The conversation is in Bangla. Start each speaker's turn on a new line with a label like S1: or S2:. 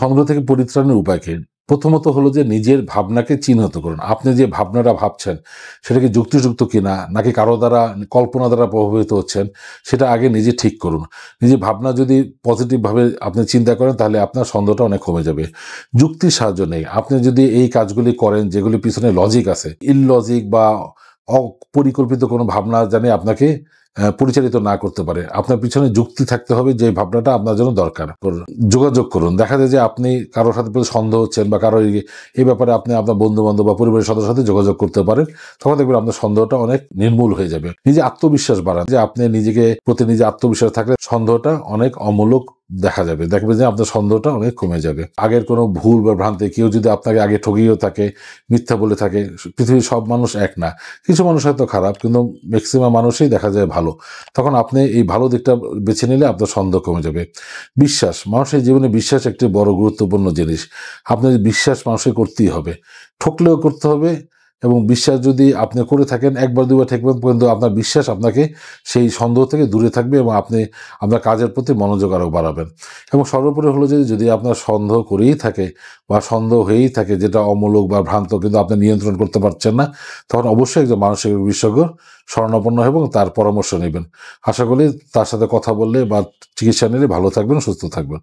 S1: সন্দেহ থেকে পরিত্রাণের উপায় কি? প্রথমত হলো যে নিজের ভাবনাকে চিহ্নিত করুন। আপনি যে ভাবনাটা ভাবছেন সেটা কি যুক্তিযুক্ত কিনা, নাকি কারো দ্বারা কল্পনা দ্বারা প্রভাবিত হচ্ছেন, সেটা আগে নিজে ঠিক করুন। নিজের ভাবনা যদি পজিটিভভাবে আপনি চিন্তা করেন তাহলে আপনার সন্দেহটা অনেক কমে যাবে। যুক্তির সাহায্য নেই। আপনি যদি এই কাজগুলি করেন যেগুলির পিছনে লজিক আছে, ইললজিক বা অপরিকল্পিত কোনো ভাবনা জানি আপনাকে পরিচালিত না করতে পারে। আপনার পিছনে যুক্তি থাকতে হবে যে ভাবনাটা আপনার জন্য দরকার। যোগাযোগ করুন। দেখা যায় যে আপনি কারো সাথে সন্দেহ হচ্ছেন বা কারো এই ব্যাপারে আপনি আপনার বন্ধু-বান্ধব বা পরিবারের সদস্যের সাথে যোগাযোগ করতে পারেন। তখন দেখবেন আপনার সন্দেহটা অনেক নির্মূল হয়ে যাবে। নিজে আত্মবিশ্বাস বাড়ান। যে আপনি নিজেকে প্রতি নিজে আত্মবিশ্বাস থাকলে সন্দেহটা অনেক অমূলক দেখা যাবে। দেখবেন যে আপনার সন্দেহটা অনেক কমে যাবে। আগের কোনো ভুল বা ভ্রান্তি কেউ যদি আপনাকে আগে ঠকিয়েও থাকে, মিথ্যা বলে থাকে, পৃথিবীর সব মানুষ এক না। কিছু মানুষ হয়তো খারাপ, কিন্তু ম্যাক্সিমাম মানুষই দেখা যায় ভালো। তখন আপনি এই ভালো দিকটা বেছে নিলে আপনার সন্দেহ কমে যাবে। বিশ্বাস, মানুষের জীবনে বিশ্বাস একটি বড় গুরুত্বপূর্ণ জিনিস। আপনার বিশ্বাস মানুষকে করতেই হবে, ঠকলেও করতে হবে। এবং বিশ্বাস যদি আপনি করে থাকেন, একবার দুবার ঠেকবেন, কিন্তু আপনার বিশ্বাস আপনাকে সেই সন্দেহ থেকে দূরে থাকবে এবং আপনি আপনার কাজের প্রতি মনোযোগ আরও বাড়াবেন। এবং সর্বোপরি হলো যে যদি আপনার সন্দেহ করেই থাকে বা সন্দেহ হয়েই থাকে যেটা অমূলক বা ভ্রান্ত, কিন্তু আপনি নিয়ন্ত্রণ করতে পারছেন না, তখন অবশ্যই একজন মানসিক বিশেষজ্ঞ শরণাপন্ন এবং তার পরামর্শ নেবেন। আশা করি তার সাথে কথা বললে বা চিকিৎসা নিলে ভালো থাকবেন, সুস্থ থাকবেন।